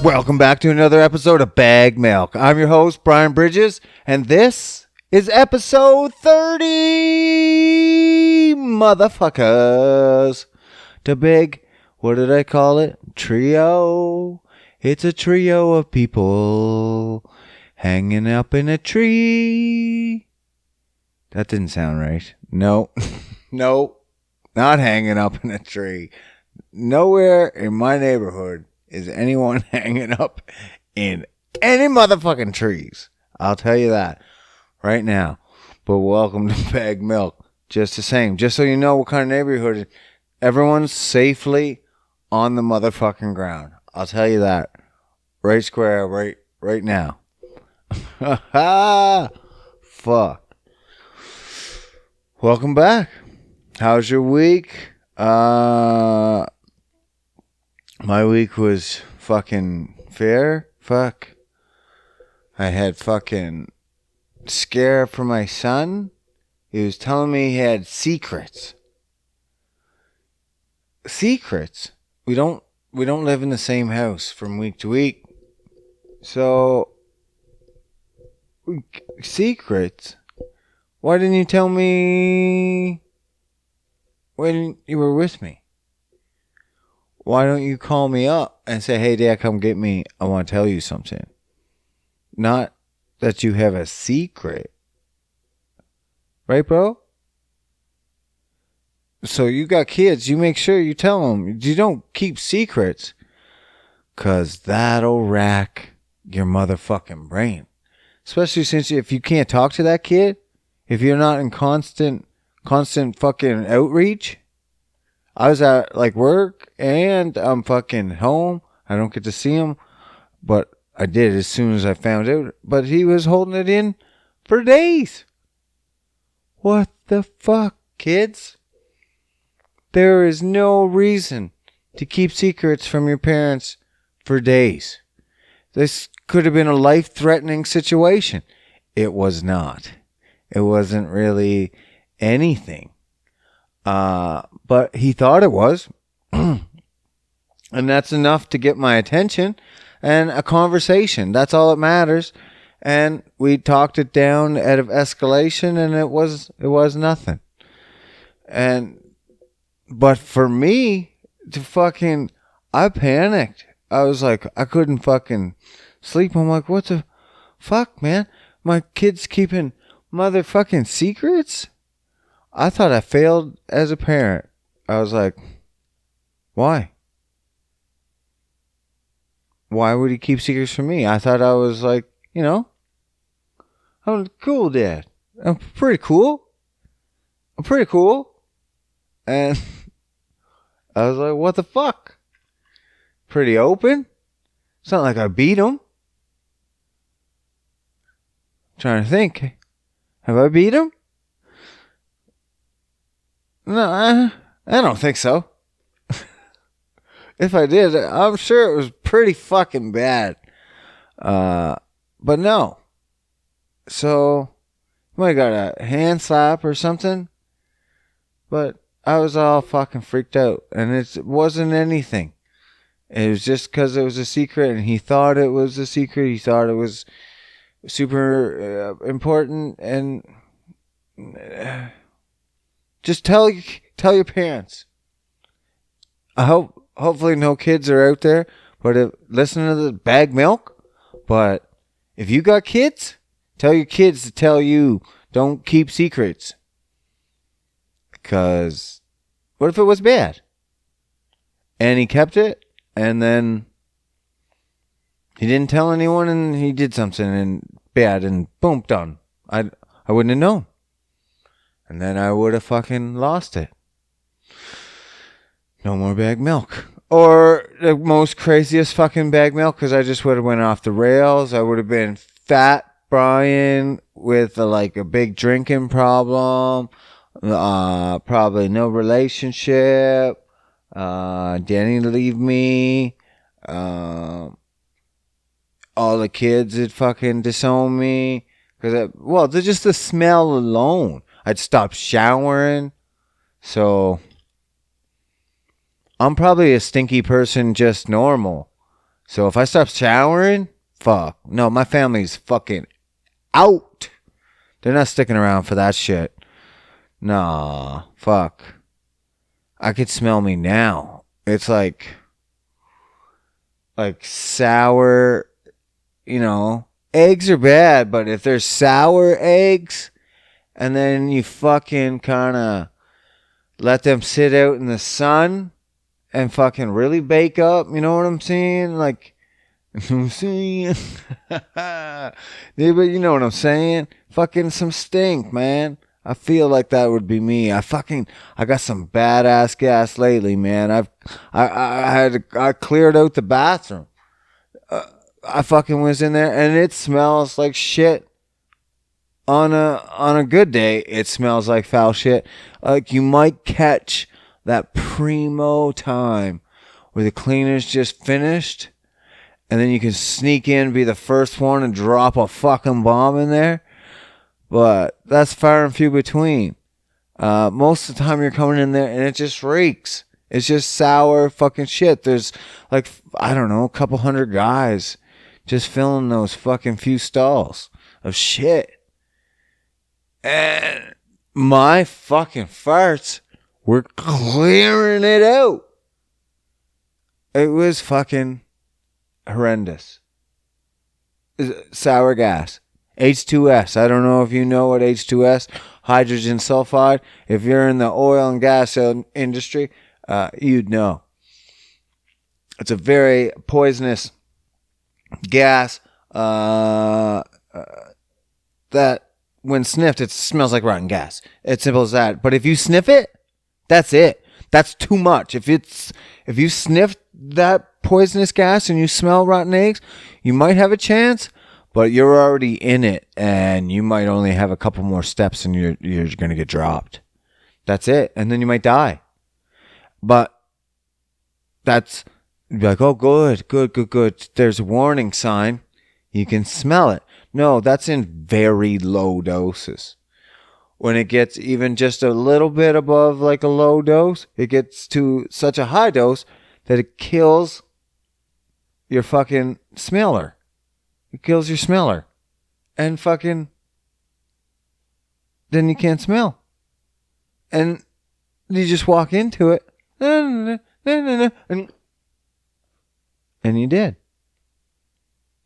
Welcome back to another episode of Bag Milk. I'm your host, Brian Bridges, and this is episode 30, motherfuckers. The big, what did I call it? Trio. It's a trio of people hanging up in a tree. That didn't sound right. No, no, not hanging up in a tree. Nowhere in my neighborhood is anyone hanging up in any motherfucking trees. I'll tell you that right now. But welcome to Bag Milk. Just the same. Just so you know what kind of neighborhood. Everyone's safely on the motherfucking ground. I'll tell you that. Right square, right now. Fuck. Welcome back. How's your week? My week was fucking fair. Fuck. I had fucking scare for my son. He was telling me he had secrets. Secrets? We don't live in the same house from week to week. So, secrets? Why didn't you tell me when you were with me? Why don't you call me up and say, hey, Dad, come get me. I want to tell you something. Not that you have a secret. Right, bro? So you got kids. You make sure you tell them. You don't keep secrets. Because that'll rack your motherfucking brain. Especially since if you can't talk to that kid, if you're not in constant fucking outreach. I was at like work and I'm fucking home. I don't get to see him, but I did as soon as I found out. But he was holding it in for days. What the fuck, kids? There is no reason to keep secrets from your parents for days. This could have been a life-threatening situation. It was not. It wasn't really anything. But he thought it was. And that's enough to get my attention and a conversation. That's all that matters. And we talked it down out of escalation and it was nothing. But for me to fucking, I panicked. I was like, I couldn't fucking sleep. I'm like, what the fuck, man? My kid's keeping motherfucking secrets? I thought I failed as a parent. I was like, why? Why would he keep secrets from me? I thought I was like, I'm a cool dad. I'm pretty cool. And I was like, what the fuck? Pretty open? It's not like I beat him. Trying to think. Have I beat him? No, I don't think so. If I did, I'm sure it was pretty fucking bad. But no. So, you might have got a hand slap or something. But I was all fucking freaked out. And it wasn't anything. It was just because it was a secret and he thought it was a secret. He thought it was super important. And just tell your parents. I hopefully no kids are out there, but listen to the Bag Milk. But if you got kids, tell your kids to tell you don't keep secrets. Because what if it was bad? And he kept it, and then he didn't tell anyone, and he did something and bad, and boom, done. I wouldn't have known. And then I would have fucking lost it. No more Bag Milk. Or the most craziest fucking Bag Milk, because I just would have went off the rails. I would have been fat Brian with a big drinking problem. Probably no relationship. Danny leave me. All the kids would fucking disown me. Because just the smell alone. I'd stop showering. So I'm probably a stinky person, just normal. So if I stop showering, fuck. No, my family's fucking out. They're not sticking around for that shit. Nah, fuck. I could smell me now. It's like sour, eggs are bad, but if there's sour eggs and then you fucking kind of let them sit out in the sun and fucking really bake up, you know what I'm saying? Like, you know what I'm saying? Yeah, but you know what I'm saying? Fucking some stink, man. I feel like that would be me. I got some badass gas lately, man. I cleared out the bathroom. I fucking was in there and it smells like shit. On a good day, it smells like foul shit. Like you might catch that primo time where the cleaner's just finished and then you can sneak in, be the first one and drop a fucking bomb in there. But that's far and few between. Most of the time you're coming in there and it just reeks. It's just sour fucking shit. There's like, I don't know, a couple hundred guys just filling those fucking few stalls of shit. And my fucking farts were clearing it out. It was fucking horrendous. Sour gas. H2S. I don't know if you know what H2S, hydrogen sulfide. If you're in the oil and gas industry, you'd know. It's a very poisonous gas that when sniffed, it smells like rotten gas. It's simple as that. But if you sniff it, that's it. That's too much. If you sniff that poisonous gas and you smell rotten eggs, you might have a chance, but you're already in it, and you might only have a couple more steps, and you're going to get dropped. That's it, and then you might die. But that's like, oh, good. There's a warning sign. You can smell it. No, that's in very low doses. When it gets even just a little bit above like a low dose, it gets to such a high dose that it kills your fucking smeller. It kills your smeller. And fucking then you can't smell. And you just walk into it. And you did.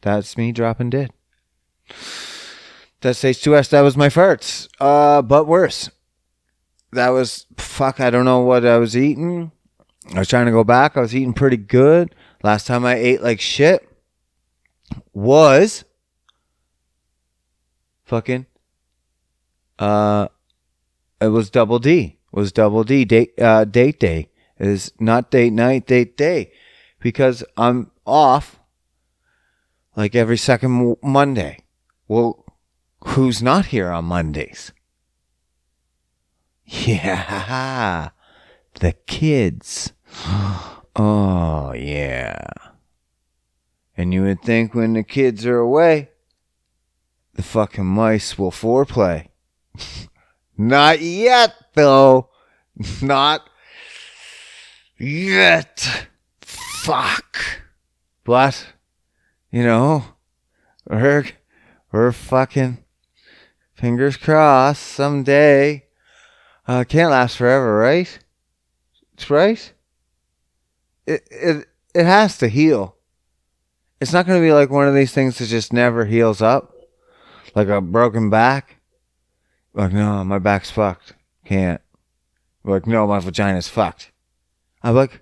That's me dropping dead. That's H2S. That was my farts. But worse. That was, I don't know what I was eating. I was trying to go back. I was eating pretty good. Last time I ate like shit was fucking, it was double D. It was double D. Date day. It is not date night, date day. Because I'm off like every second Monday. Well, who's not here on Mondays? Yeah, the kids. Oh, yeah. And you would think when the kids are away, the fucking mice will foreplay. Not yet, though. Not yet. Fuck. But, we're fucking fingers crossed someday. Can't last forever, right? It's right. It has to heal. It's not going to be like one of these things that just never heals up. Like a broken back. Like, no, my back's fucked. Can't. Like, no, my vagina's fucked. I'm like,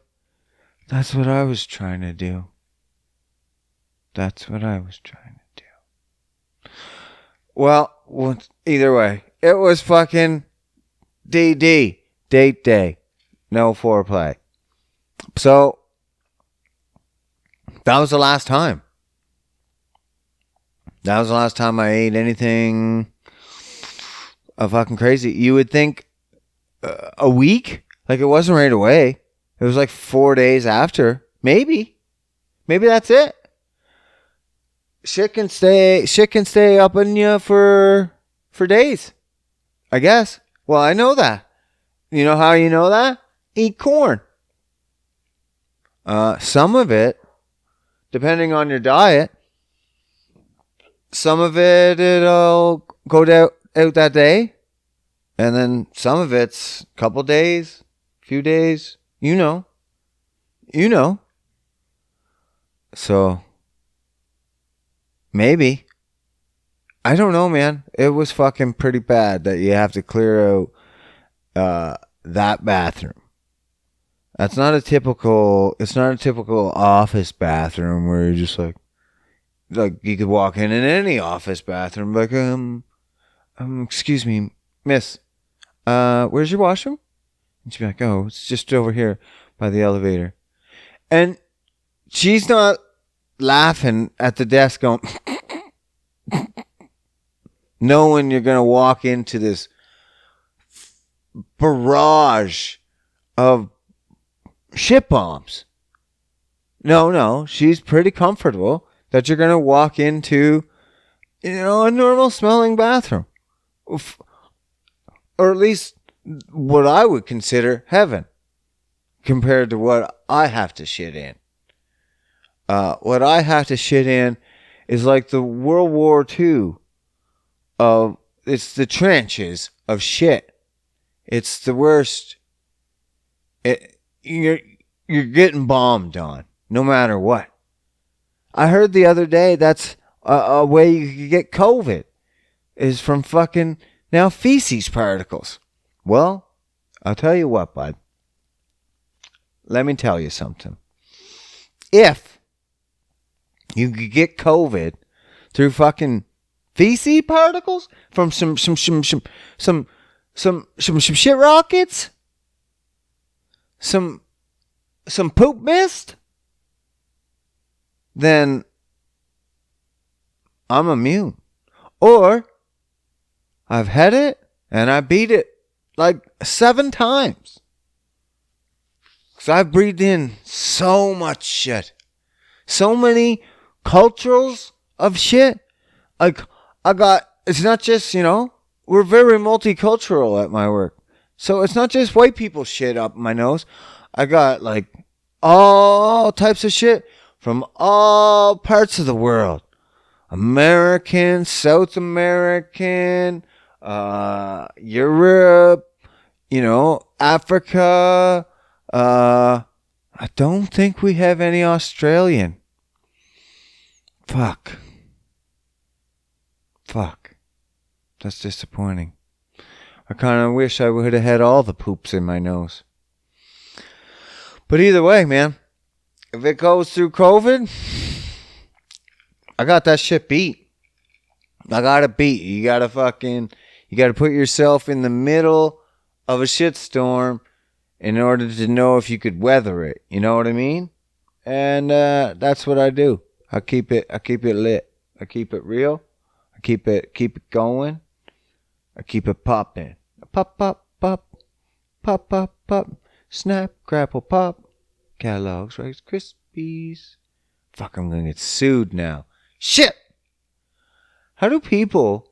that's what I was trying to do. That's what I was trying to do. Well, either way, it was fucking DD. Date day. No foreplay. So, that was the last time. That was the last time I ate anything fucking crazy. You would think a week? Like, it wasn't right away. It was like 4 days after. Maybe that's it. Shit can stay up in you for days. I guess. Well, I know that. You know how you know that? Eat corn. Some of it depending on your diet. Some of it'll go out that day, and then some of it's a couple days, few days. You know. So maybe. I don't know, man. It was fucking pretty bad that you have to clear out that bathroom. It's not a typical office bathroom where you're just like you could walk in any office bathroom like excuse me, miss, where's your washroom? And she'd be like, oh, it's just over here by the elevator. And she's not laughing at the desk going knowing you're gonna walk into this barrage of shit bombs. No, she's pretty comfortable that you're going to walk into, a normal smelling bathroom. Or at least what I would consider heaven compared to what I have to shit in. What I have to shit in is like the World War II it's the trenches of shit. It's the worst. You're getting bombed on, no matter what. I heard the other day that's a way you could get COVID is from fucking now feces particles. Well, I'll tell you what, bud. Let me tell you something. If you could get COVID through fucking feces particles from some shit rockets, some poop mist, then I'm immune. Or I've had it and I beat it like 7 times. Because I've breathed in so much shit. So many cultures of shit. Like, it's not just, we're very multicultural at my work. So it's not just white people shit up my nose. I got like all types of shit from all parts of the world. American, South American, Europe, Africa. I don't think we have any Australian. Fuck. That's disappointing. I kind of wish I would have had all the poops in my nose. But either way, man, if it goes through COVID, I got that shit beat. I got it beat. You got to put yourself in the middle of a shitstorm in order to know if you could weather it. You know what I mean? And that's what I do. I keep it lit. I keep it real. I keep it going. I keep it popping. Pop, pop, pop. Pop, pop, pop. Snap, grapple, pop. Kellogg's Rice Krispies. Fuck, I'm gonna get sued now. Shit! How do people...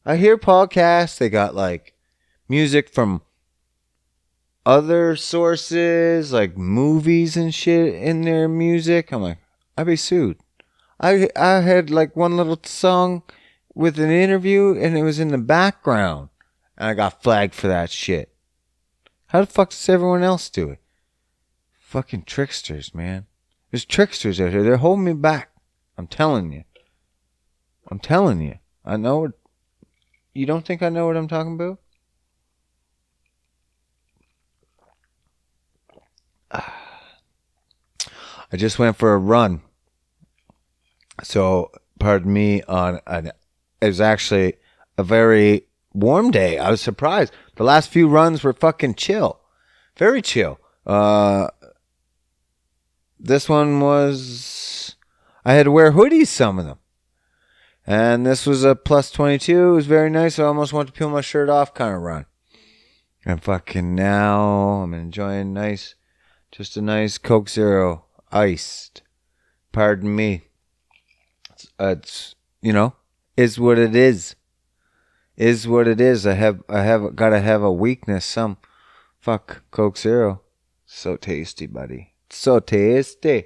I hear podcasts, they got like music from other sources, like movies and shit in their music. I'm like, I'd be sued. I had like one little song with an interview and it was in the background. And I got flagged for that shit. How the fuck does everyone else do it? Fucking tricksters, man. There's tricksters out here. They're holding me back. I'm telling you. I know. You don't think I know what I'm talking about? I just went for a run. So, pardon me, it was actually a very warm day. I was surprised. The last few runs were fucking chill. Very chill. This one was... I had to wear hoodies, some of them. And this was a plus 22. It was very nice. I almost wanted to peel my shirt off kind of run. And fucking now I'm enjoying just a nice Coke Zero iced. Pardon me. It's is what it is. Is what it is. I gotta have a weakness. Fuck Coke Zero. So tasty, buddy. So tasty.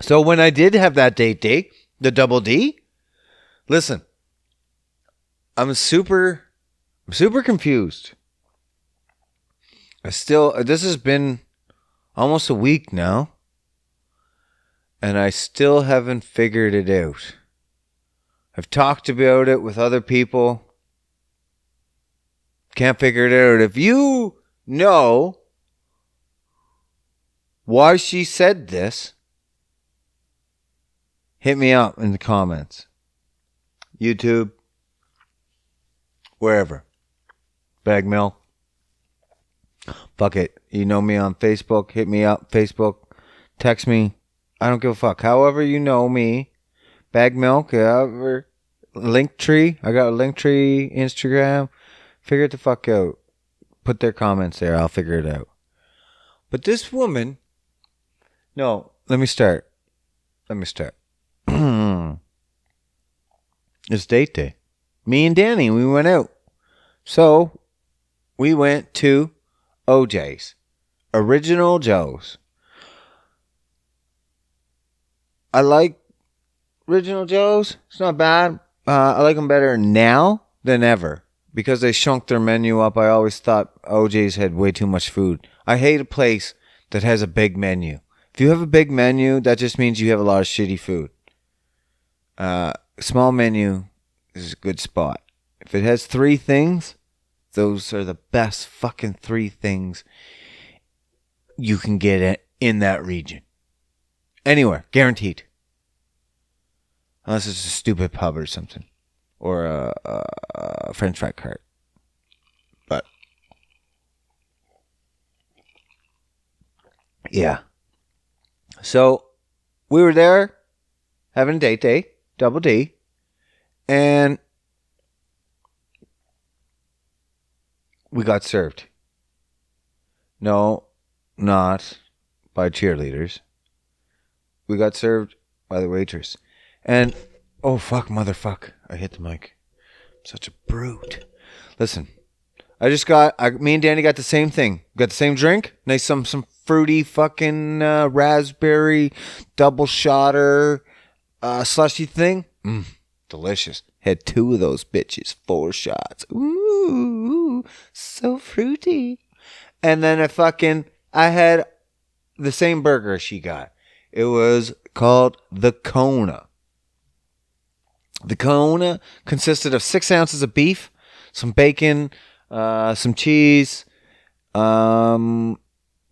So when I did have that date, the double D, listen, I'm super confused. This has been almost a week now, and I still haven't figured it out. I've talked about it with other people. Can't figure it out. If you know why she said this, hit me up in the comments. YouTube, wherever. Bag Mill. Fuck it. You know me on Facebook. Hit me up. Facebook. Text me. I don't give a fuck. However you know me. Bag Milk. However. Linktree. I got a Linktree. Instagram. Figure it the fuck out. Put their comments there. I'll figure it out. But this woman. No. Let me start. It's date day. Me and Danny, we went out. So, we went to OJ's. Original Joe's. I like Original Joe's. It's not bad. I like them better now than ever. Because they shrunk their menu up. I always thought OJ's had way too much food. I hate a place that has a big menu. If you have a big menu, that just means you have a lot of shitty food. Small menu is a good spot. If it has 3 things, those are the best fucking 3 things you can get in that region. Anywhere, guaranteed. Unless it's a stupid pub or something. Or a French fry cart. But, yeah. So, we were there having a date day, double D, and we got served. No, not by cheerleaders. We got served by the waitress. And, oh fuck, motherfuck, I hit the mic. I'm such a brute. Listen, me and Danny got the same thing. Got the same drink. Nice, some fruity fucking raspberry double shotter slushy thing. Delicious. Had 2 of those bitches, 4 shots. Ooh, so fruity. And then I had the same burger she got. It was called the Kahuna. The Kahuna consisted of 6 ounces of beef, some bacon, some cheese, onion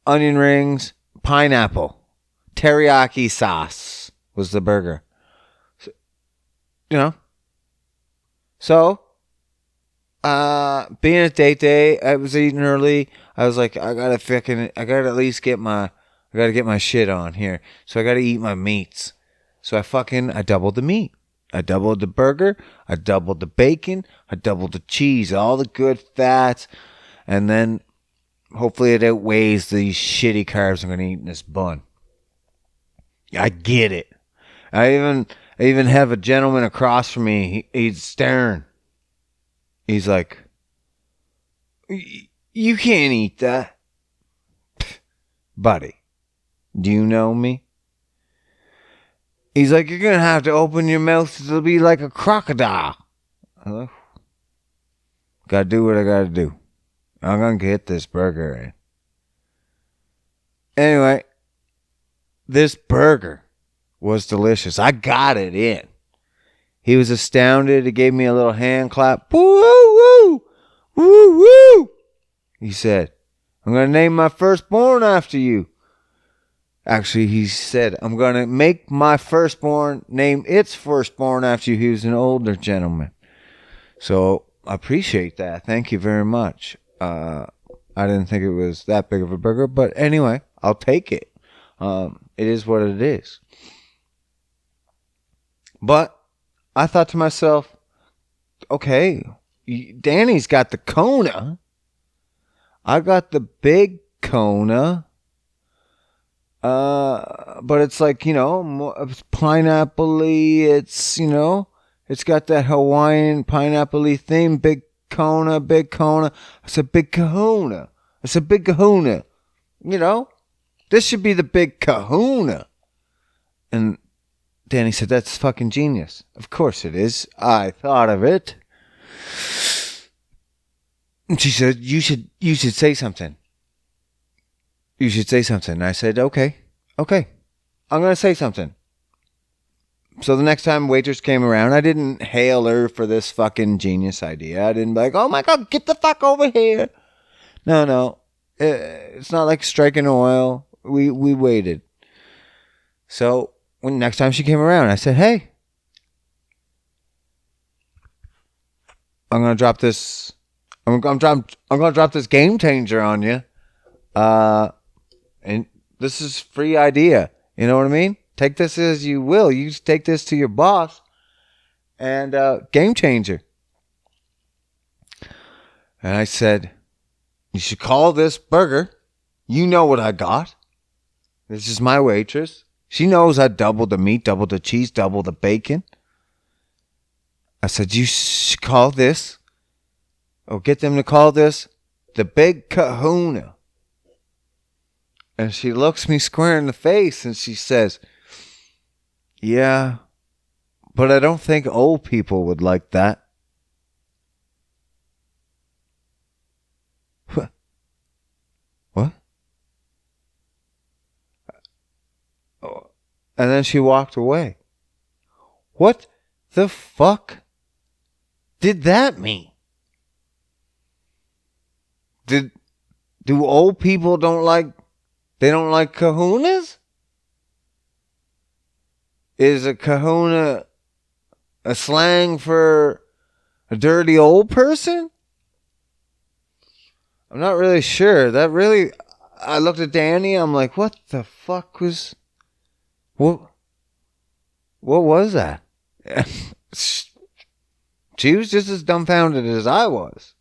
rings, pineapple, teriyaki sauce was the burger. So, being a date day, I was eating early. I was like, I gotta at least get my shit on here. So I gotta eat my meats. So I doubled the meat. I doubled the burger. I doubled the bacon. I doubled the cheese. All the good fats. And then, hopefully it outweighs these shitty carbs I'm gonna eat in this bun. I get it. I even have a gentleman across from me. He's staring. He's like, you can't eat that. Buddy, do you know me? He's like, you're going to have to open your mouth to be like a crocodile. I'm like, gotta do what I gotta do. I'm going to get this burger in. Anyway, this burger was delicious. I got it in. He was astounded. He gave me a little hand clap. Woo, woo, woo, woo. He said, I'm going to name my firstborn after you. Actually, he said, I'm going to make my firstborn name its firstborn after you. He was an older gentleman. So, I appreciate that. Thank you very much. I didn't think it was that big of a burger. But anyway, I'll take it. It is what it is. But I thought to myself, okay, Danny's got the Kona. I got the Big Kahuna. But it's like, it's pineapple-y. It's, it's got that Hawaiian pineapple-y theme. Big Kahuna, Big Kahuna. I said, Big Kahuna. I said, Big Kahuna. This should be the Big Kahuna. And Danny said, that's fucking genius. Of course it is. I thought of it. And she said, you should say something. You should say something. And I said, okay. I'm going to say something. So the next time waitress came around, I didn't hail her for this fucking genius idea. I didn't be like, oh my God, get the fuck over here. No. It's not like striking oil. We waited. So when next time she came around, I said, hey, I'm going to drop this. I'm going to drop this game changer on you. And this is free idea. You know what I mean? Take this as you will. You take this to your boss. And game changer. And I said, you should call this burger. You know what I got. This is my waitress. She knows I doubled the meat, doubled the cheese, doubled the bacon. I said, you should call this, or get them to call this, the Big Kahuna. And she looks me square in the face and she says, yeah, but I don't think old people would like that. What? And then she walked away. What the fuck did that mean? Do old people don't like kahunas? Is a kahuna a slang for a dirty old person? I'm not really sure. I looked at Danny, I'm like, what the fuck was... What was that? She was just as dumbfounded as I was.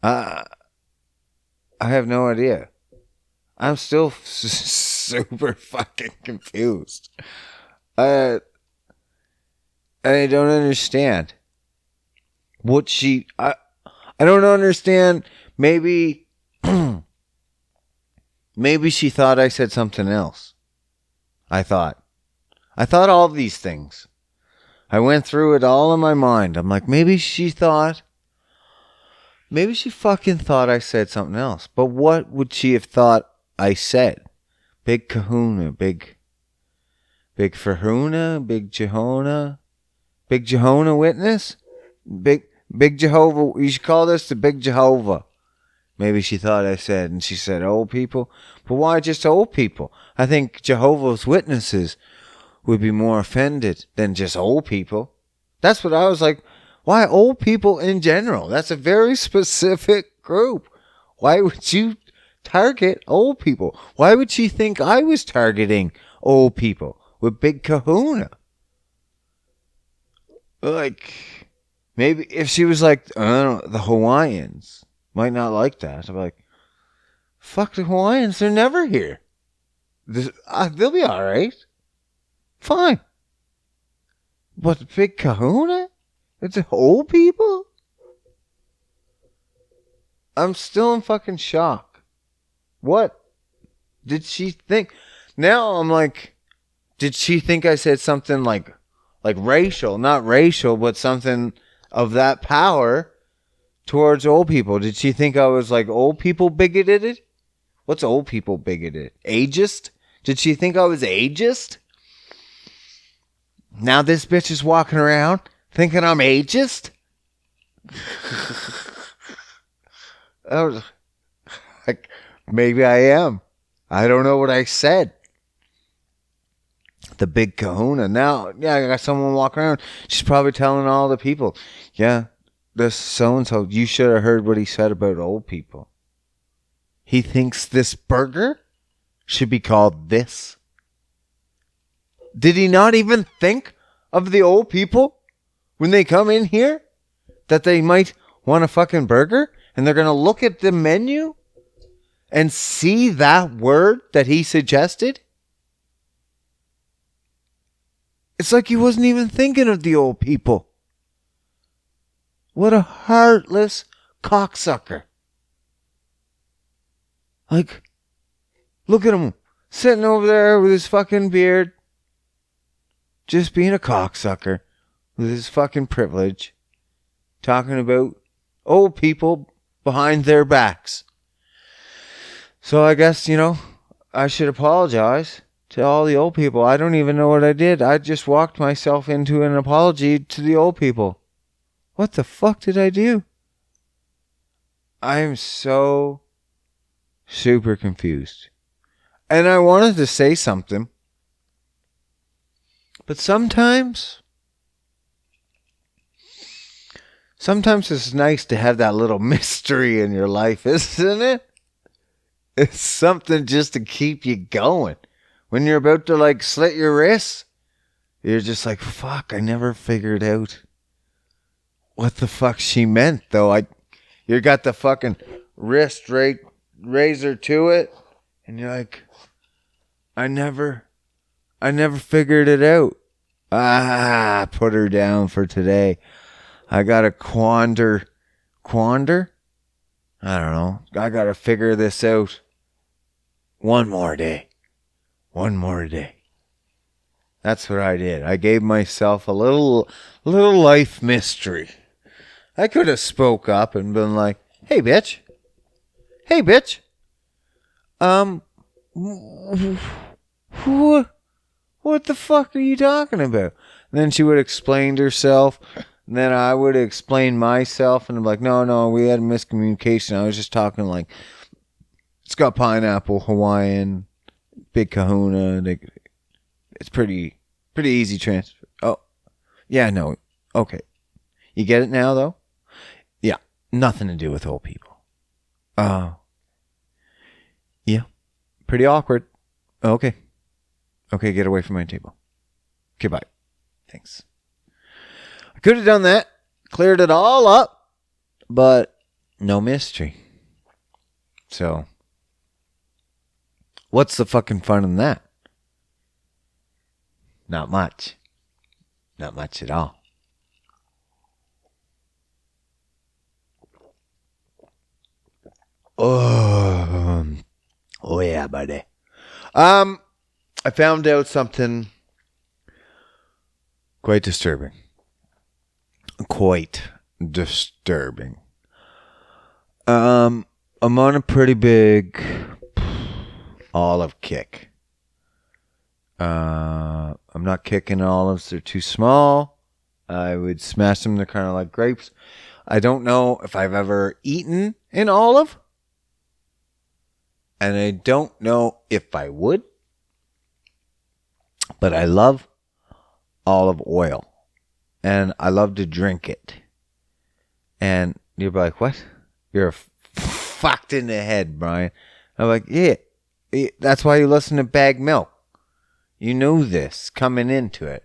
I have no idea. I'm still super fucking confused. I don't understand what she... I don't understand. Maybe she thought I said something else. I thought all of these things. I went through it all in my mind. I'm like, maybe she fucking thought I said something else. But what would she have thought I said? Big Kahuna, Big Fahuna, Big Jehona, Big Jehona Witness, Big Jehovah. You should call this the Big Jehovah. Maybe she thought I said, and she said old people. But why just old people? I think Jehovah's Witnesses would be more offended than just old people. That's what I was like. Why old people in general? That's a very specific group. Why would you target old people? Why would she think I was targeting old people with Big Kahuna? Like, maybe if she was like, I don't know, the Hawaiians might not like that. I'm like, fuck the Hawaiians. They're never here. They'll be all right. Fine. But Big Kahuna? It's old people? I'm still in fucking shock. What did she think? Now I'm like, did she think I said something like racial? Not racial, but something of that power towards old people. Did she think I was like old people bigoted? What's old people bigoted? Ageist? Did she think I was ageist? Now this bitch is walking around thinking I'm ageist? I was like, maybe I am. I don't know what I said. The Big Kahuna. Now, yeah, I got someone walking around. She's probably telling all the people, yeah, this so-and-so, you should have heard what he said about old people. He thinks this burger should be called this. Did he not even think of the old people when they come in here? That they might want a fucking burger? And they're going to look at the menu and see that word that he suggested? It's like he wasn't even thinking of the old people. What a heartless cocksucker. Like, look at him sitting over there with his fucking beard, just being a cocksucker with his fucking privilege, talking about old people behind their backs. So I guess, I should apologize to all the old people. I don't even know what I did. I just walked myself into an apology to the old people. What the fuck did I do? I am so super confused. And I wanted to say something. But sometimes it's nice to have that little mystery in your life, isn't it? It's something just to keep you going. When you're about to slit your wrists, you're just like, fuck, I never figured out what the fuck she meant, though. You got the fucking wrist razor to it, and you're like, I never figured it out. Put her down for today. I gotta quander? I don't know. I gotta figure this out. One more day. That's what I did. I gave myself a little life mystery. I could have spoke up and been like, Hey bitch. What the fuck are you talking about? And then she would explain herself. And then I would explain myself. And I'm like, no, we had a miscommunication. I was just talking it's got pineapple, Hawaiian, Big Kahuna. It's pretty easy transfer. Oh, yeah, no. Okay. You get it now, though? Yeah. Nothing to do with old people. Yeah. Pretty awkward. Okay, get away from my table. Okay, bye. Thanks. I could have done that. Cleared it all up. But no mystery. So, what's the fucking fun in that? Not much. Not much at all. Oh yeah, buddy. I found out something quite disturbing. I'm on a pretty big olive kick. I'm not kicking olives. They're too small. I would smash them. They're kind of like grapes. I don't know if I've ever eaten an olive. And I don't know if I would. But I love olive oil. And I love to drink it. And you're like, what? You're fucked in the head, Brian. I'm like, yeah. That's why you listen to Bag Milk. You know this coming into it.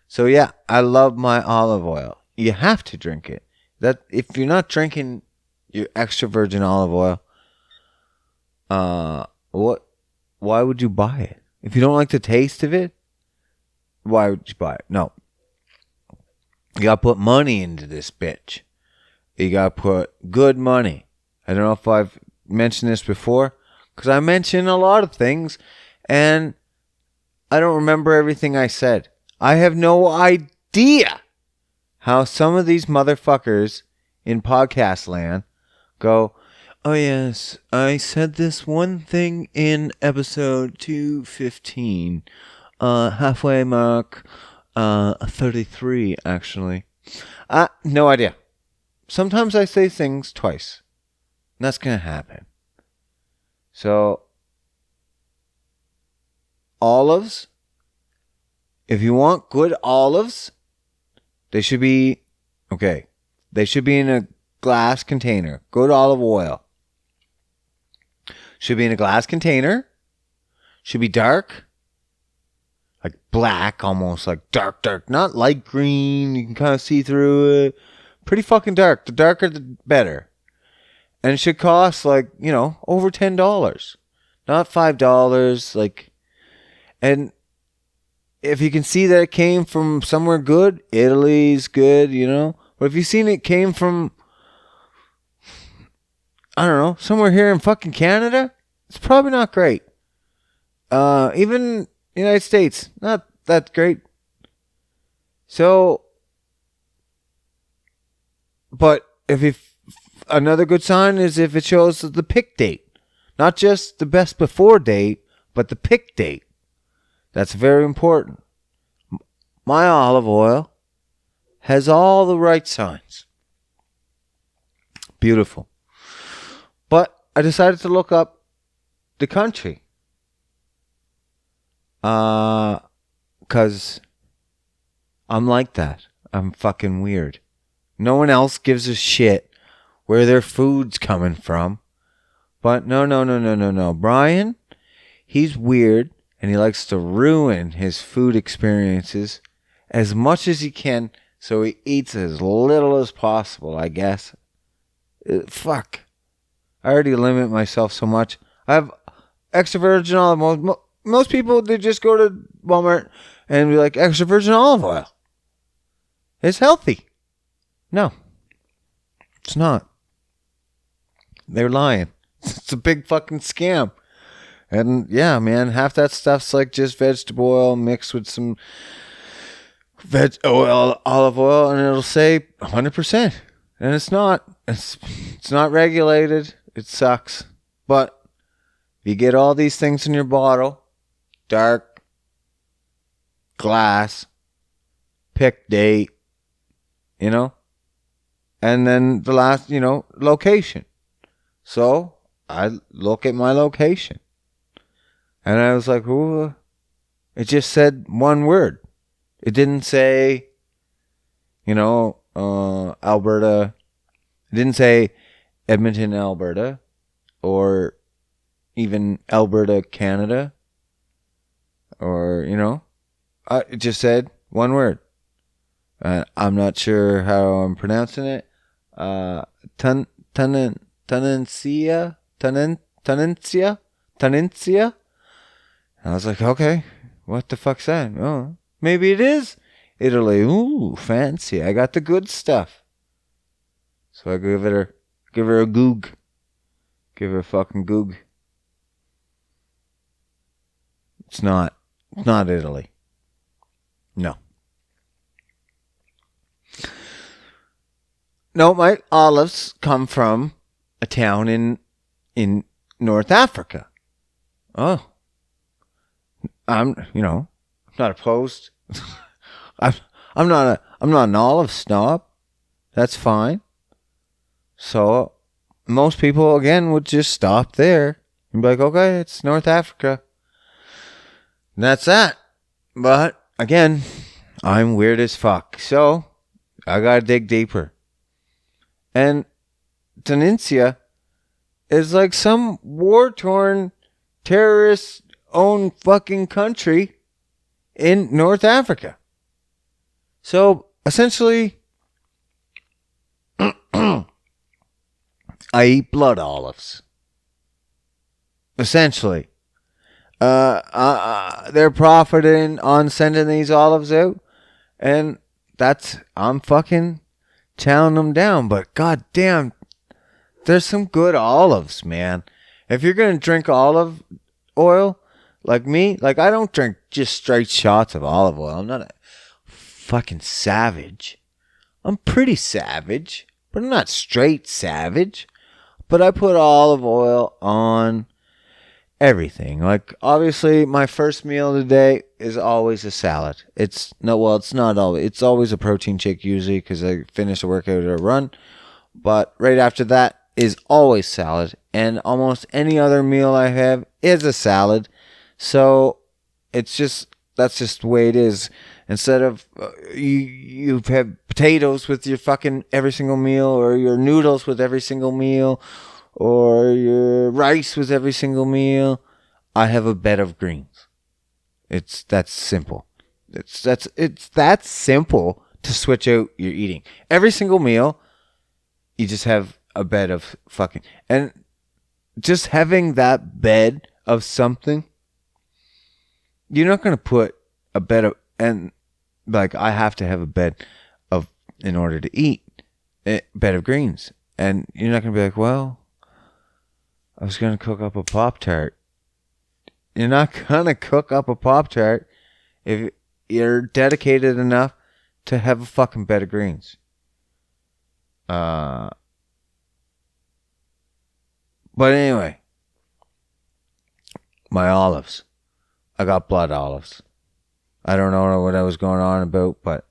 So yeah, I love my olive oil. You have to drink it. That if you're not drinking your extra virgin olive oil, why would you buy it? If you don't like the taste of it, why would you buy it? No. You gotta put money into this bitch. You gotta put good money. I don't know if I've mentioned this before, because I mention a lot of things, and I don't remember everything I said. I have no idea how some of these motherfuckers in podcast land go, oh yes, I said this one thing in episode 215. Halfway mark, 33 actually. No idea. Sometimes I say things twice. And that's gonna happen. So, olives. If you want good olives, they should be in a glass container. Good olive oil should be in a glass container. Should be dark, like black, almost like dark, not light green. You can kind of see through it. Pretty fucking dark. The darker, the better. And it should cost over $10, not $5. And if you can see that it came from somewhere good, Italy's good, But if you've seen it came from, I don't know, somewhere here in fucking Canada, it's probably not great. Even United States, not that great. So, but another good sign is if it shows the pick date, not just the best before date, but the pick date. That's very important. My olive oil has all the right signs. Beautiful. But I decided to look up the country. Because I'm like that. I'm fucking weird. No one else gives a shit where their food's coming from. But no. Brian, he's weird and he likes to ruin his food experiences as much as he can so he eats as little as possible, I guess. Fuck. I already limit myself so much. I have extra virgin olive oil. Most people, they just go to Walmart and be like, extra virgin olive oil. It's healthy. No, it's not. They're lying. It's a big fucking scam. And yeah, man, half that stuff's like just vegetable oil mixed with some olive oil, and it'll say 100%. And it's not. It's not regulated. It sucks. But you get all these things in your bottle, dark, glass, pick date, and then the last, location. So I look at my location and I was like, ooh, it just said one word. It didn't say, Alberta. It didn't say Edmonton, Alberta, or even Alberta, Canada, or, it just said one word. I'm not sure how I'm pronouncing it. Tanencia. I was like, okay, what the fuck's that? Oh, maybe it is Italy. Ooh, fancy. I got the good stuff. So I give her a goog. Give her a fucking goog. It's not Italy. No. No, my olives come from a town in North Africa. Oh. I'm not opposed. I'm not an olive snob. That's fine. So most people again would just stop there and be like, okay, it's North Africa. And that's that. But again, I'm weird as fuck. So I gotta dig deeper. And Tunisia is like some war-torn, terrorist-owned fucking country in North Africa. So, essentially, I eat blood olives. Essentially. They're profiting on sending these olives out. And I'm fucking chowing them down. But goddamn, there's some good olives, man. If you're going to drink olive oil, like me, like I don't drink just straight shots of olive oil. I'm not a fucking savage. I'm pretty savage, but I'm not straight savage. But I put olive oil on everything. Like, obviously, my first meal of the day is always a salad. It's not always. It's always a protein shake usually because I finish a workout or a run. But right after that is always salad. And almost any other meal I have is a salad. So that's just the way it is. Instead of you have potatoes with your fucking every single meal, or your noodles with every single meal, or your rice with every single meal, I have a bed of greens. It's that simple. It's that simple to switch out your eating. Every single meal, you just have a bed of fucking, and just having that bed of something, you're not going to put a bed of, and like I have to have a bed of, in order to eat, a bed of greens. And you're not going to be like, well, I was going to cook up a Pop-Tart. You're not going to cook up a Pop-Tart if you're dedicated enough to have a fucking bed of greens. But anyway, my olives. I got blood olives. I don't know what I was going on about, but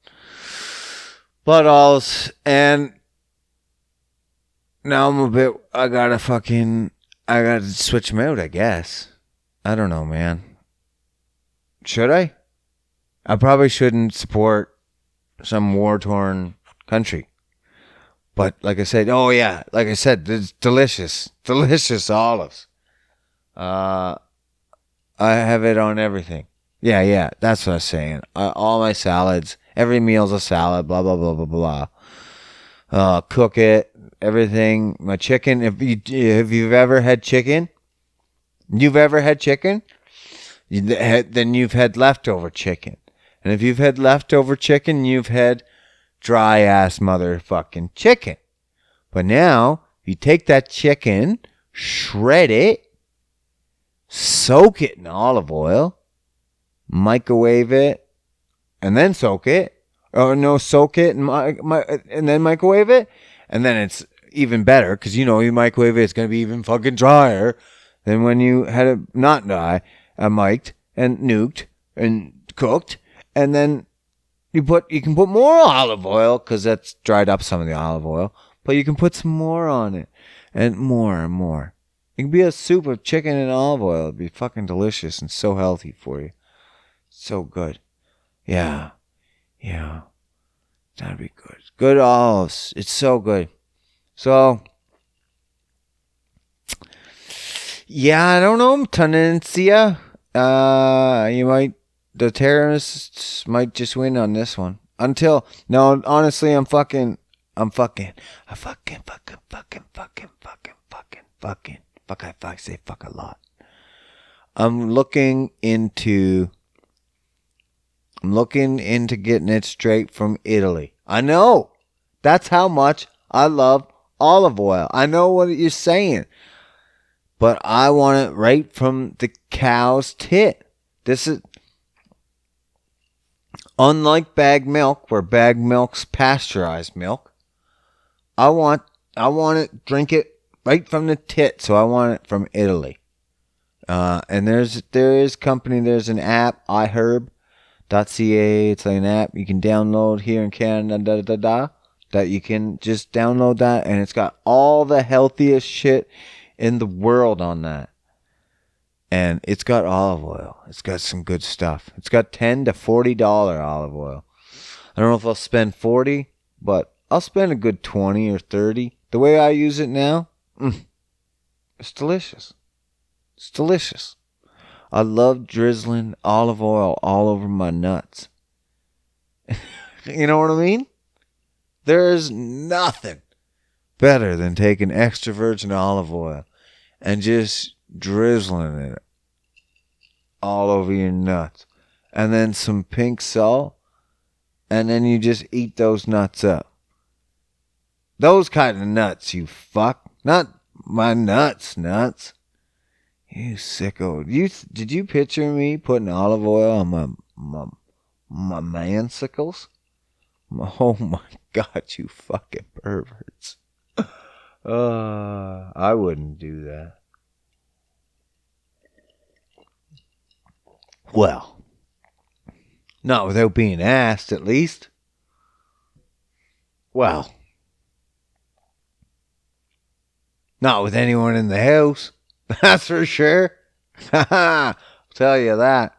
blood olives. And now I gotta switch them out, I guess. I don't know, man. Should I? I probably shouldn't support some war-torn country. But like I said, there's delicious olives. I have it on everything. Yeah, that's what I was saying. All my salads, every meal's a salad, blah, blah, blah, blah, blah. Cook it, everything. My chicken, if you've ever had chicken, then you've had leftover chicken. And if you've had leftover chicken, you've had dry ass motherfucking chicken. But now, you take that chicken, shred it, soak it in olive oil, microwave it, and then soak it. Or no, soak it and then microwave it. And then it's even better, because you microwave it, it's going to be even fucking drier than when you had it not dry, mic'd and nuked and cooked. And then you can put more olive oil, because that's dried up some of the olive oil, but you can put some more on it, and more and more. It can be a soup of chicken and olive oil. It'd be fucking delicious and so healthy for you. So good. Yeah. That'd be good. Good olives. It's so good. So, yeah, I don't know. Tanencia. The terrorists might just win on this one. Honestly, I fuck, I say fuck a lot. I'm looking into getting it straight from Italy. I know. That's how much I love olive oil. I know what you're saying. But I want it right from the cow's tit. This is unlike bag milk, where bag milk's pasteurized milk. I want drink it right from the tit, so I want it from Italy. And there's an app, iHerb.ca. It's like an app you can download here in Canada, that you can just download that, and it's got all the healthiest shit in the world on that. And it's got olive oil. It's got some good stuff. It's got $10 to $40 olive oil. I don't know if I'll spend 40, but I'll spend a good 20 or 30. The way I use it now, it's delicious. It's delicious. I love drizzling olive oil all over my nuts. You know what I mean? There's nothing better than taking extra virgin olive oil and just drizzling it all over your nuts. And then some pink salt. And then you just eat those nuts up. Those kind of nuts, you fuck. Not my nuts. You sicko. Did you picture me putting olive oil on my mansicles? Oh my God, you fucking perverts. I wouldn't do that. Well, not without being asked, at least. Well, not with anyone in the house. That's for sure. I'll tell you that.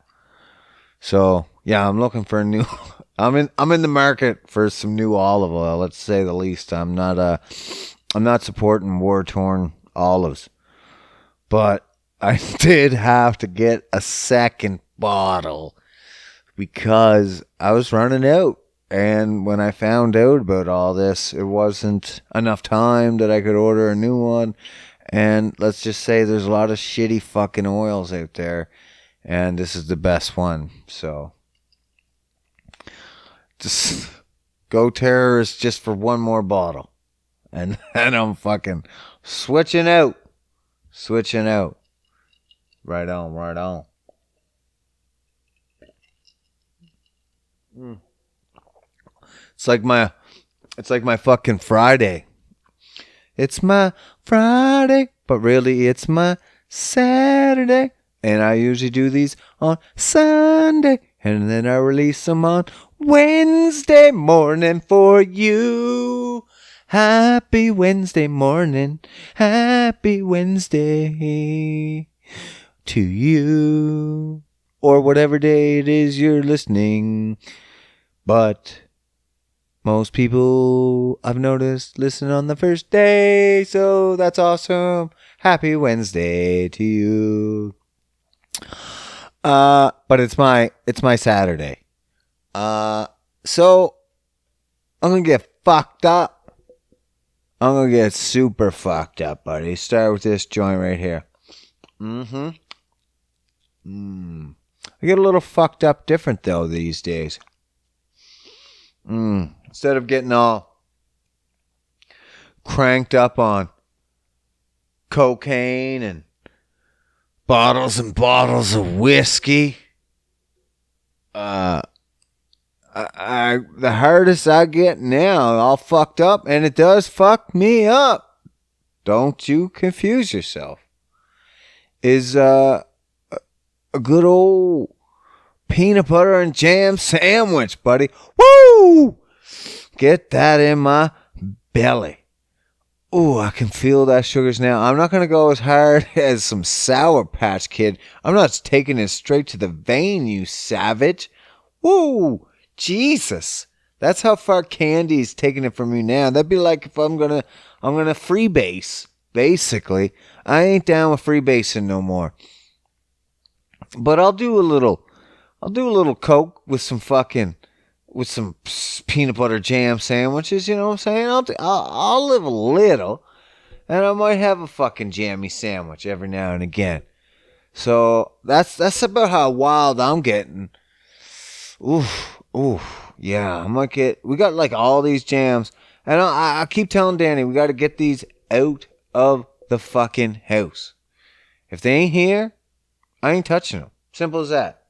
So, yeah, I'm looking for a new... I'm in the market for some new olive oil, let's say the least. I'm not supporting war-torn olives. But I did have to get a second bottle because I was running out. And when I found out about all this, it wasn't enough time that I could order a new one. And let's just say there's a lot of shitty fucking oils out there. And this is the best one. So, just go terrorist just for one more bottle. And then I'm fucking switching out. Right on. It's like my fucking Friday. It's my Friday, but really it's my Saturday. And I usually do these on Sunday. And then I release them on Wednesday morning for you. Happy Wednesday morning. Happy Wednesday to you. Or whatever day it is you're listening. But most people I've noticed listen on the first day, so that's awesome. Happy Wednesday to you. But it's my Saturday. So I'm gonna get fucked up. I'm gonna get super fucked up, buddy. Start with this joint right here. I get a little fucked up different though these days. Instead of getting all cranked up on cocaine and bottles of whiskey, the hardest I get now, all fucked up, and it does fuck me up. Don't you confuse yourself. Is a good old peanut butter and jam sandwich, buddy. Woo! Get that in my belly. Ooh, I can feel that sugars now. I'm not going to go as hard as some Sour Patch Kid. I'm not taking it straight to the vein, you savage. Woo! Jesus. That's how far candy's taking it from you now. That'd be like if I'm gonna freebase, basically. I ain't down with freebasing no more. But I'll do a little coke with some peanut butter jam sandwiches, you know what I'm saying? I'll live a little, and I might have a fucking jammy sandwich every now and again. So that's about how wild I'm getting. Oof, yeah, we got like all these jams, and I keep telling Danny, we got to get these out of the fucking house. If they ain't here, I ain't touching them. Simple as that.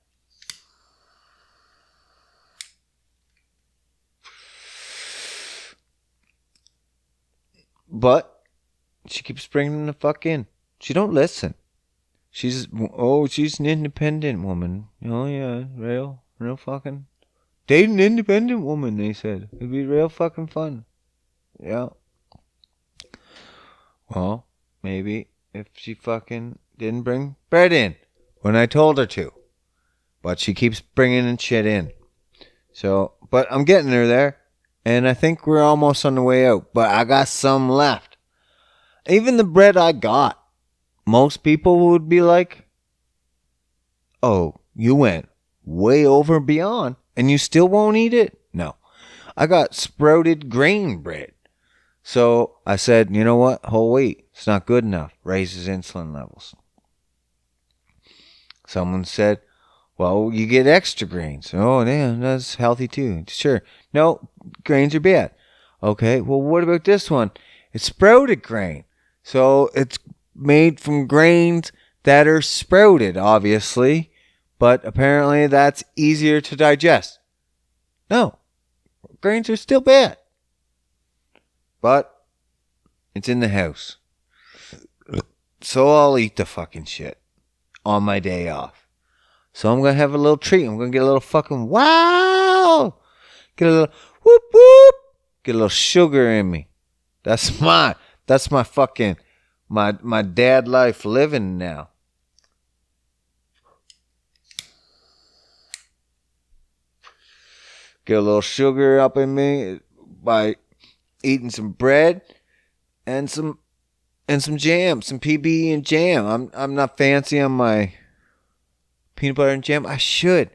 But she keeps bringing the fuck in. She don't listen. She's an independent woman. Oh yeah, real fucking. Date an independent woman, they said. It'd be real fucking fun. Yeah. Well, maybe if she fucking didn't bring bread in when I told her to. But she keeps bringing in shit in. So, but I'm getting her there. And I think we're almost on the way out. But I got some left. Even the bread I got, most people would be like, oh, you went way over and beyond and you still won't eat it? No. I got sprouted grain bread. So I said, you know what? Whole wheat. It's not good enough. Raises insulin levels. Someone said, well, you get extra grains. Oh, yeah, that's healthy too. Sure. No, grains are bad. Okay, well, what about this one? It's sprouted grain. So it's made from grains that are sprouted, obviously. But apparently that's easier to digest. No, grains are still bad. But it's in the house. So I'll eat the fucking shit on my day off. So I'm going to have a little treat. I'm going to get a little fucking wow. Get a little whoop whoop. Get a little sugar in me. That's my fucking, my dad life living now. Get a little sugar up in me by eating some bread and some jam, some PB and jam. I'm not fancy on my peanut butter and jam. I should.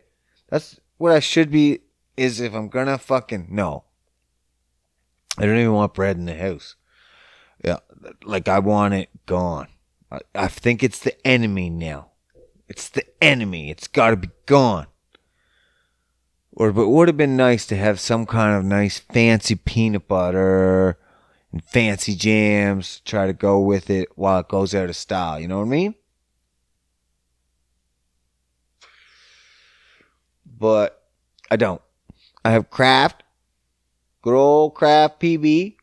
That's what I should be. Is if I'm gonna fucking no. I don't even want bread in the house. Yeah, like I want it gone. I think it's the enemy now. It's the enemy. It's got to be gone. But it would have been nice to have some kind of nice fancy peanut butter and fancy jams. Try to go with it while it goes out of style. You know what I mean? But I don't. I have Kraft Good old Kraft PB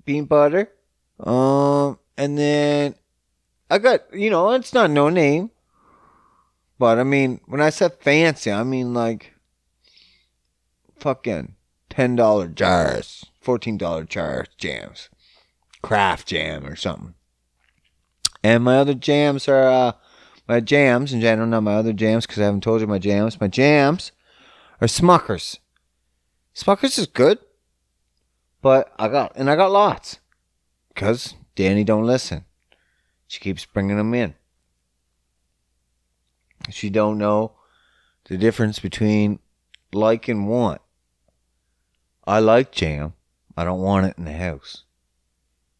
peanut butter. And then I got, it's not no name. But I mean, when I said fancy, I mean like fucking $10 jars, $14 jars jams. Kraft jam or something. And my other jams are, my jams in general, not my other jams because I haven't told you my jams. My jams are Smuckers. Smuckers is good. But I got lots. Because Danny don't listen. She keeps bringing them in. She don't know the difference between like and want. I like jam. I don't want it in the house.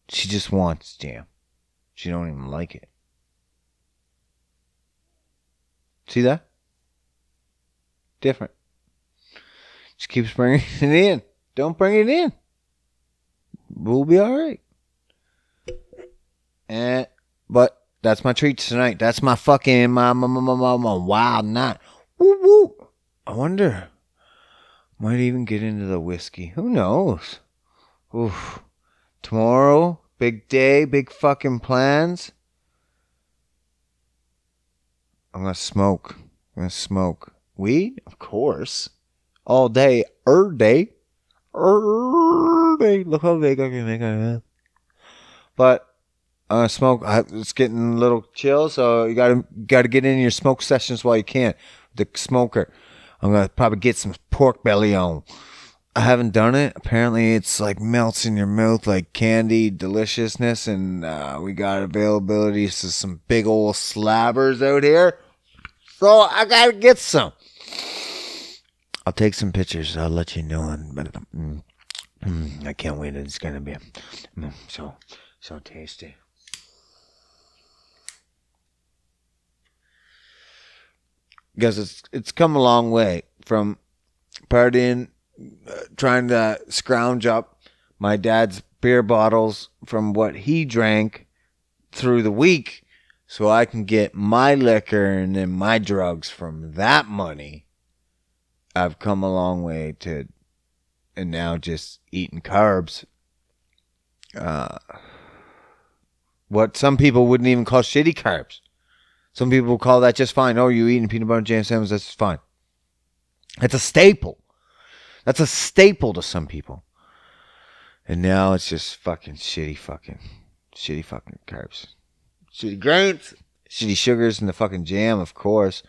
She just wants jam. She don't even like it. See that? Different. She keeps bringing it in. Don't bring it in. We'll be all right. But that's my treat tonight. That's my fucking my wild night. Woo woo. I wonder. Might even get into the whiskey. Who knows? Oof. Tomorrow, big day, big fucking plans. I'm gonna smoke. Weed? Of course. All day. Day. Look how big I can make it. But smoke. It's getting a little chill, so you gotta get in your smoke sessions while you can. The smoker. I'm gonna probably get some pork belly on. I haven't done it. Apparently, it's like melts in your mouth like candy deliciousness, and we got availability to some big old slabbers out here. So I gotta get some. I'll take some pictures. I'll let you know. But I can't wait. It's gonna be so tasty. Because it's come a long way from partying, trying to scrounge up my dad's beer bottles from what he drank through the week so I can get my liquor and then my drugs from that money. I've come a long way and now just eating carbs. What some people wouldn't even call shitty carbs. Some people call that just fine. Oh, you eating peanut butter and jam sandwiches, that's fine. It's a staple. That's a staple to some people. And now it's just fucking shitty fucking carbs. Shitty grains, shitty sugars, and the fucking jam, of course.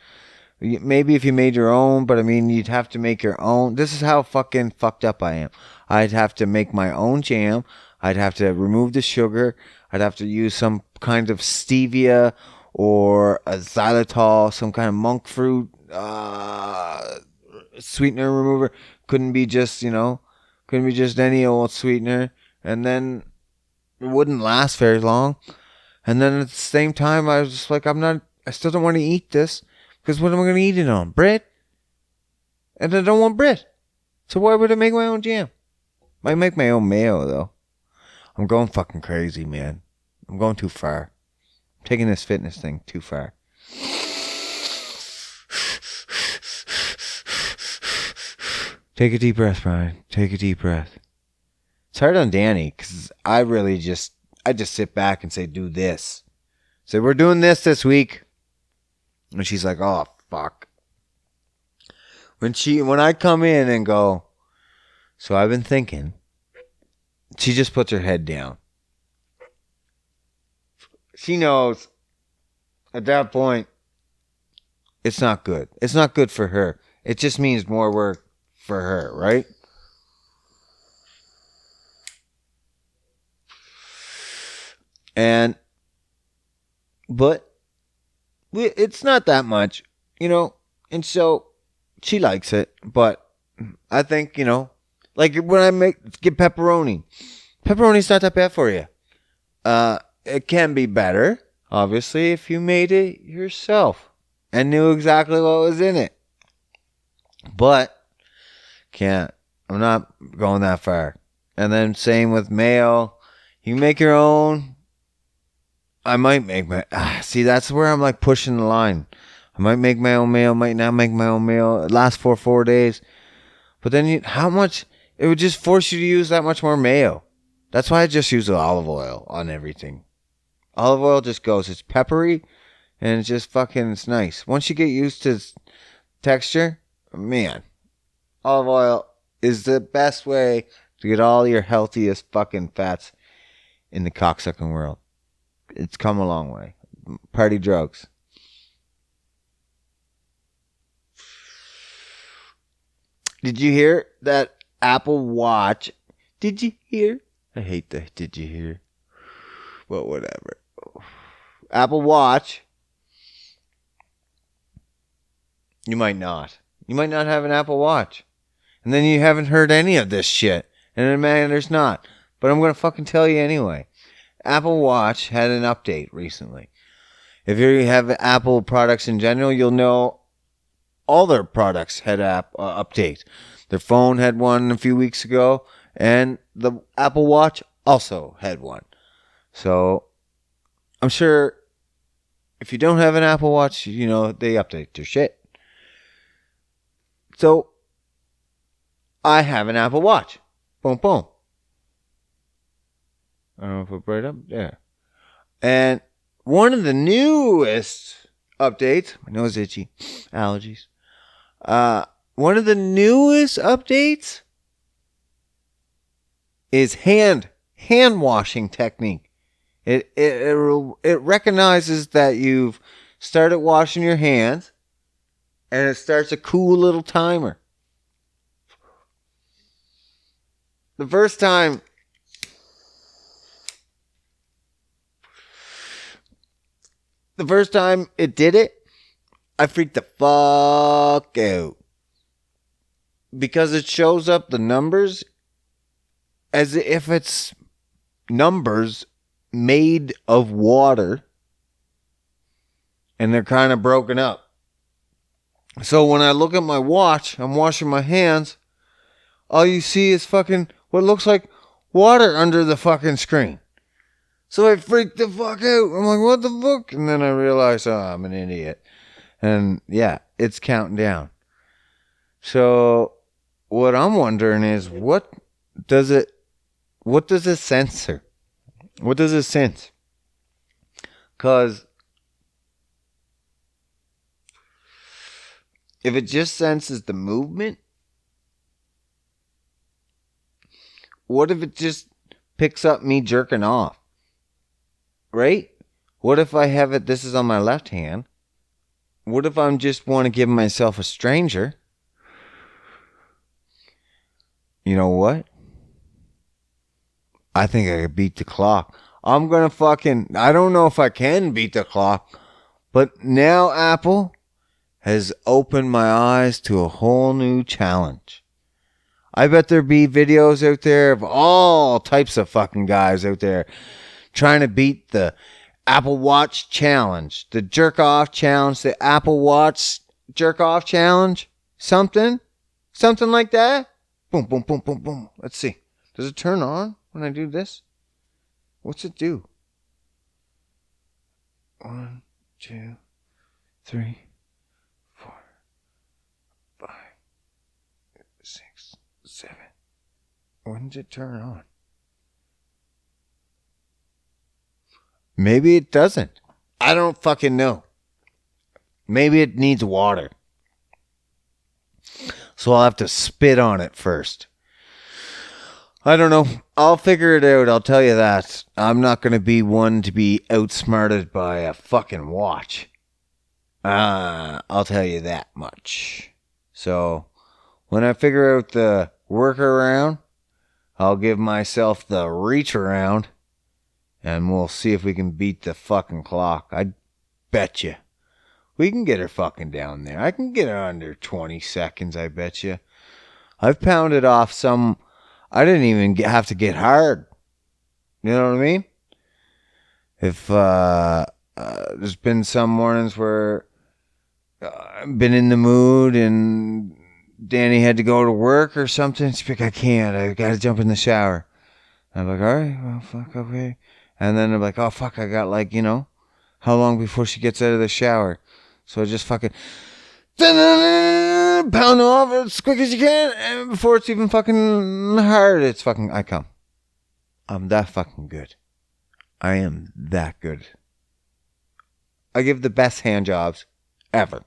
Maybe if you made your own, but I mean, you'd have to make your own. This is how fucking fucked up I am. I'd have to make my own jam. I'd have to remove the sugar. I'd have to use some kind of stevia or a xylitol, some kind of monk fruit sweetener remover. Couldn't be just any old sweetener. And then it wouldn't last very long. And then at the same time, I was just like, I still don't want to eat this. Because what am I going to eat it on? Bread? And I don't want bread. So why would I make my own jam? Might make my own mayo, though. I'm going fucking crazy, man. I'm going too far. I'm taking this fitness thing too far. Take a deep breath, Brian. Take a deep breath. It's hard on Danny, because I just sit back and say, do this. So we're doing this week. And she's like, oh, fuck. When I come in and go, so I've been thinking, she just puts her head down. She knows at that point, it's not good. It's not good for her. It just means more work for her, right? But it's not that much, and so she likes it, but I think, like when I get pepperoni. Pepperoni's not that bad for you. It can be better, obviously, if you made it yourself and knew exactly what was in it. But I'm not going that far. And then same with mayo. You can make your own. I might make see, that's where I'm like pushing the line. I might make my own mayo, might not make my own mayo. It lasts for 4 days. But then how much it would just force you to use that much more mayo. That's why I just use olive oil on everything. Olive oil just goes. It's peppery, and it's just fucking, it's nice. Once you get used to its texture, man, olive oil is the best way to get all your healthiest fucking fats in the cocksucking world. It's come a long way. Party drugs. Did you hear that Apple Watch? Did you hear? I hate the did you hear? Well, whatever. Apple Watch. You might not. You might not have an Apple Watch. And then you haven't heard any of this shit. And it matters not. But I'm going to fucking tell you anyway. Apple Watch had an update recently. If you have Apple products in general, you'll know all their products had update. Their phone had one a few weeks ago, and the Apple Watch also had one. So I'm sure if you don't have an Apple Watch, you know, they update their shit. So I have an Apple Watch. Boom, boom. I don't know if I put it up. Yeah. And one of the newest updates, my nose itchy, allergies. One of the newest updates is hand washing technique. It recognizes that you've started washing your hands, and it starts a cool little timer. The first time it did it, I freaked the fuck out. Because it shows up the numbers as if it's numbers made of water. And they're kind of broken up. So when I look at my watch, I'm washing my hands. All you see is fucking what looks like water under the fucking screen. So I freaked the fuck out. I'm like, what the fuck? And then I realized, oh, I'm an idiot. And yeah, it's counting down. So what I'm wondering is, what does it censor? What does it sense? Because if it just senses the movement, what if it just picks up me jerking off? Right? What if I have it, this is on my left hand. What if I just want to give myself a stranger? You know what? I think I could beat the clock. I'm going to I don't know if I can beat the clock, but now Apple has opened my eyes to a whole new challenge. I bet there be videos out there of all types of fucking guys out there trying to beat the Apple Watch challenge, the jerk off challenge, the Apple Watch jerk off challenge, something like that. Boom, boom, boom, boom, boom. Let's see. Does it turn on when I do this? What's it do? 1, 2, 3, 4, 5, 6, 7. When did it turn on? Maybe it doesn't. I don't fucking know. Maybe it needs water. So I'll have to spit on it first. I don't know. I'll figure it out. I'll tell you that. I'm not going to be one to be outsmarted by a fucking watch. I'll tell you that much. So when I figure out the workaround, I'll give myself the reach around. And we'll see if we can beat the fucking clock. I bet you. We can get her fucking down there. I can get her under 20 seconds, I bet you. I've pounded off some. I didn't even have to get hard. You know what I mean? If there's been some mornings where I've been in the mood and Danny had to go to work or something. She's like, I can't. I got to jump in the shower. I'm like, all right, well, fuck, okay. And then I'm like, oh, fuck, I got like, how long before she gets out of the shower? So I just fucking, pound them off as quick as you can, and before it's even fucking hard, I come. I'm that fucking good. I am that good. I give the best hand jobs ever.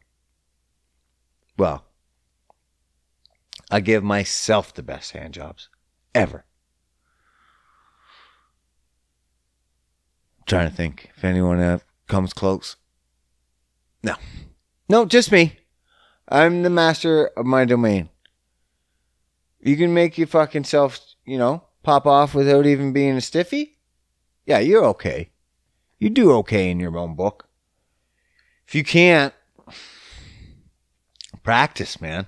Well, I give myself the best hand jobs ever. I'm trying to think if anyone comes close. No, just me. I'm the master of my domain. You can make your fucking self, pop off without even being a stiffy? Yeah, you're okay. You do okay in your own book. If you can't, practice, man.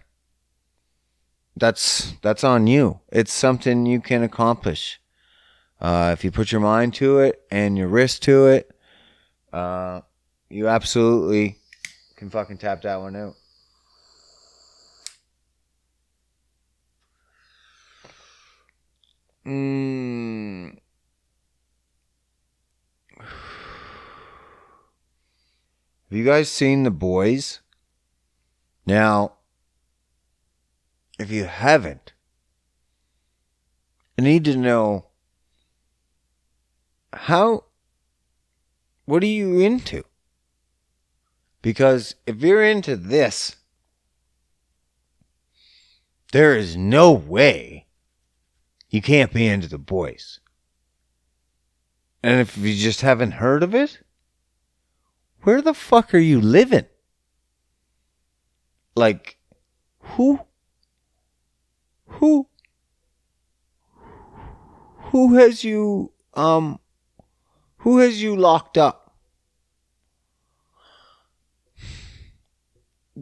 That's on you. It's something you can accomplish. If you put your mind to it and your wrist to it, you absolutely can fucking tap that one out. Have you guys seen The Boys? Now, if you haven't, I need to know what are you into? Because if you're into this, there is no way you can't be into The Boys. And if you just haven't heard of it, where the fuck are you living? Like, who has you locked up?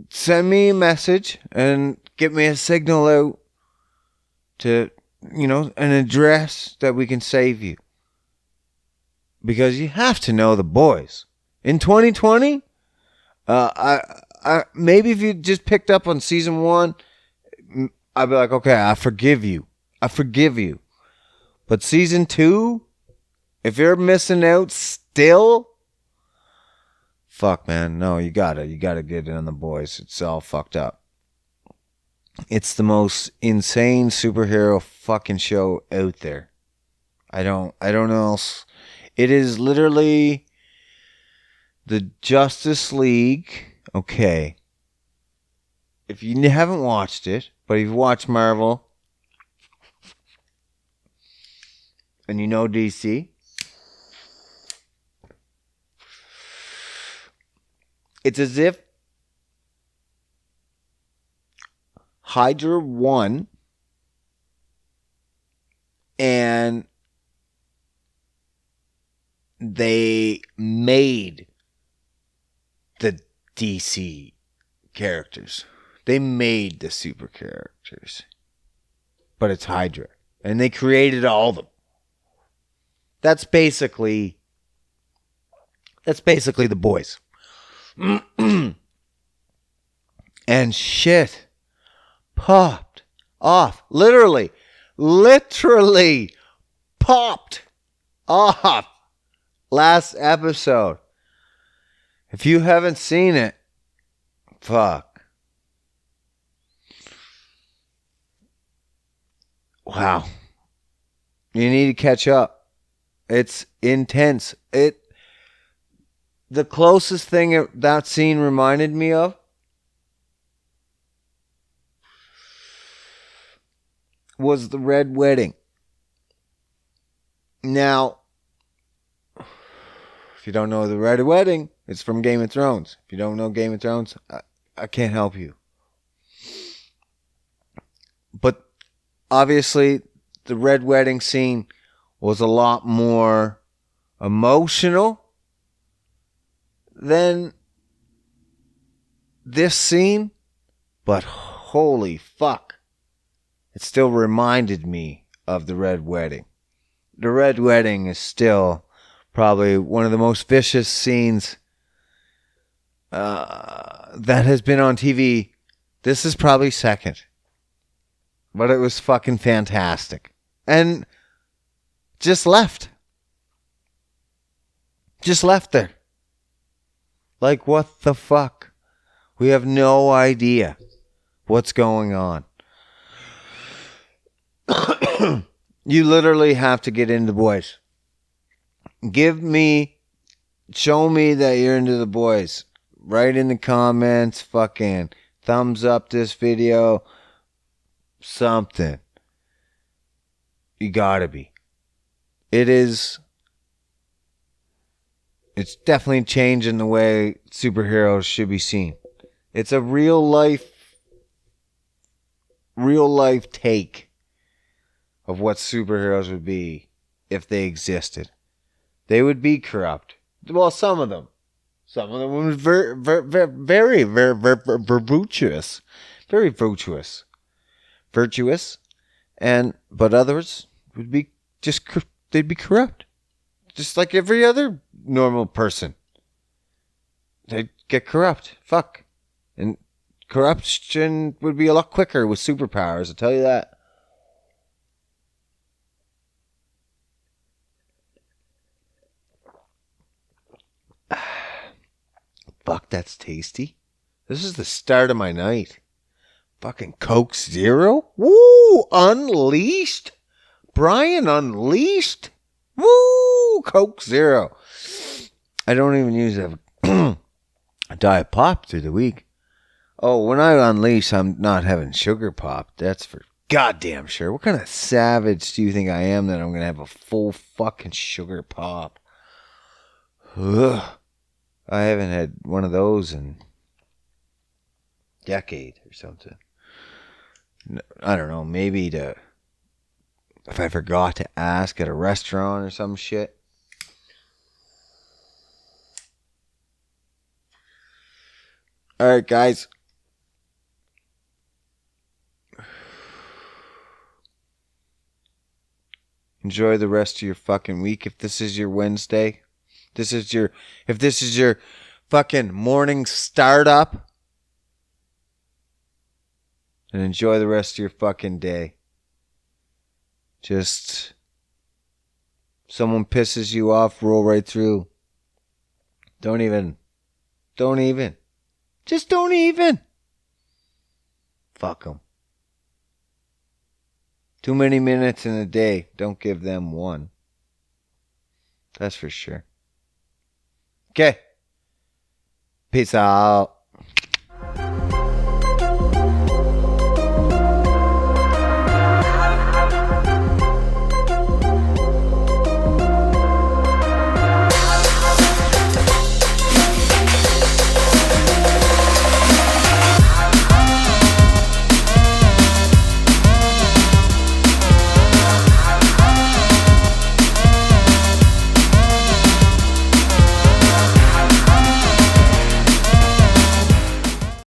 Send me a message and get me a signal out to, an address that we can save you. Because you have to know The Boys. In 2020, I maybe if you just picked up on season 1, I'd be like, okay, I forgive you. But season 2, if you're missing out still, fuck, man, no, you gotta get in on The Boys. It's all fucked up. It's the most insane superhero fucking show out there. I don't know else. It is literally the Justice League. Okay. If you haven't watched it, but you've watched Marvel and you know DC, it's as if Hydra won and they made the DC characters. They made the super characters. But it's Hydra. And they created all of them. That's basically The Boys. And shit popped off. Literally popped off last episode. If you haven't seen it, fuck. Wow. You need to catch up. It's intense. The closest thing that scene reminded me of was the Red Wedding. Now, if you don't know the Red Wedding, it's from Game of Thrones. If you don't know Game of Thrones, I can't help you. But obviously, the Red Wedding scene was a lot more emotional than this scene. But holy fuck. It still reminded me of the Red Wedding. The Red Wedding is still probably one of the most vicious scenes that has been on TV. This is probably second. But it was fucking fantastic. And just left. Just left there. Like, what the fuck? We have no idea What's going on? You literally have to get into the boys. Show me that you're into the boys. Write in the comments, fucking thumbs up this video. Something. You gotta be. It's definitely changing the way superheroes should be seen. It's a real life take of what superheroes would be if they existed. They would be corrupt. Well, some of them. Some of them would be very virtuous. Very virtuous. Virtuous. But others would be they'd be corrupt. Just like every other normal person. They'd get corrupt. Fuck. And corruption would be a lot quicker with superpowers, I'll tell you that. Fuck, that's tasty. This is the start of my night. Fucking Coke Zero? Woo! Unleashed? Brian Unleashed? Woo! Coke Zero. I don't even use a Diet Pop through the week. Oh, when I unleash, I'm not having sugar pop. That's for goddamn sure. What kind of savage do you think I am that I'm going to have a full fucking sugar pop? Ugh. I haven't had one of those in a decade or something. I don't know. Maybe if I forgot to ask at a restaurant or some shit. All right, guys. Enjoy the rest of your fucking week. If this is your Wednesday, if this is your fucking morning startup, and enjoy the rest of your fucking day. Just someone pisses you off, roll right through. Don't even. Just don't even. Fuck them. Too many minutes in a day. Don't give them one. That's for sure. Okay. Peace out.